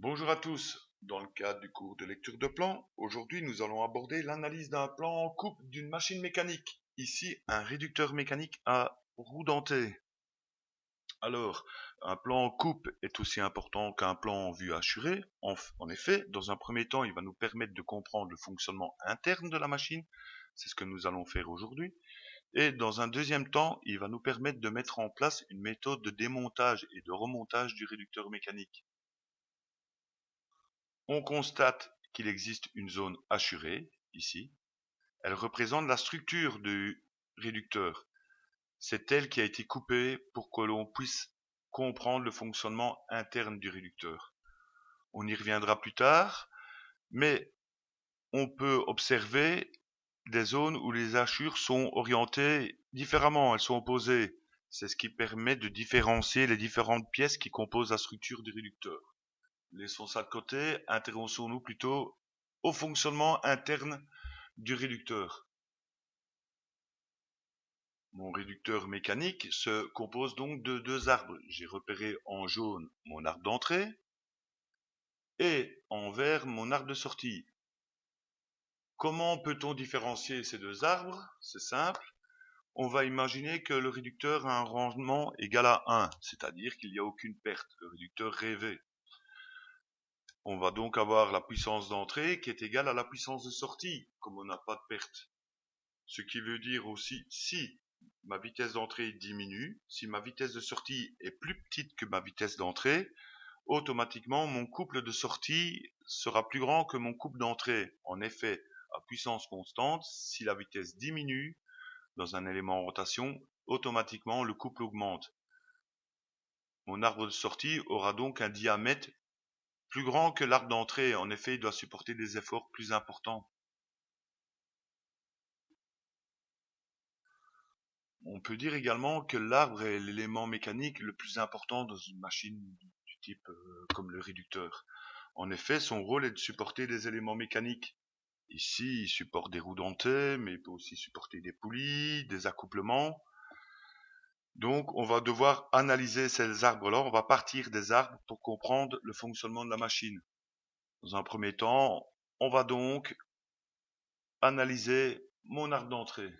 Bonjour à tous. Dans le cadre du cours de lecture de plan, aujourd'hui nous allons aborder l'analyse d'un plan en coupe d'une machine mécanique. Ici, un réducteur mécanique à roue dentée. Alors, un plan en coupe est aussi important qu'un plan en vue assurée. En effet, dans un premier temps, il va nous permettre de comprendre le fonctionnement interne de la machine. C'est ce que nous allons faire aujourd'hui. Et dans un deuxième temps, il va nous permettre de mettre en place une méthode de démontage et de remontage du réducteur mécanique. On constate qu'il existe une zone assurée, ici. Elle représente la structure du réducteur. C'est elle qui a été coupée pour que l'on puisse comprendre le fonctionnement interne du réducteur. On y reviendra plus tard, mais on peut observer des zones où les hachures sont orientées différemment, elles sont opposées. C'est ce qui permet de différencier les différentes pièces qui composent la structure du réducteur. Laissons ça de côté, intéressons-nous plutôt au fonctionnement interne du réducteur. Mon réducteur mécanique se compose donc de deux arbres. J'ai repéré en jaune mon arbre d'entrée et en vert mon arbre de sortie. Comment peut-on différencier ces deux arbres? C'est simple. On va imaginer que le réducteur a un rendement égal à 1, c'est-à-dire qu'il n'y a aucune perte, le réducteur rêvé. On va donc avoir la puissance d'entrée qui est égale à la puissance de sortie, comme on n'a pas de perte. Ce qui veut dire aussi, si ma vitesse d'entrée diminue, si ma vitesse de sortie est plus petite que ma vitesse d'entrée, automatiquement mon couple de sortie sera plus grand que mon couple d'entrée. En effet, à puissance constante, si la vitesse diminue dans un élément en rotation, automatiquement le couple augmente. Mon arbre de sortie aura donc un diamètre plus grand que l'arbre d'entrée. En effet, il doit supporter des efforts plus importants. On peut dire également que l'arbre est l'élément mécanique le plus important dans une machine du type comme le réducteur. En effet, son rôle est de supporter des éléments mécaniques. Ici, il supporte des roues dentées, mais il peut aussi supporter des poulies, des accouplements. Donc, on va devoir analyser ces arbres-là. On va partir des arbres pour comprendre le fonctionnement de la machine. Dans un premier temps, on va donc analyser mon arbre d'entrée.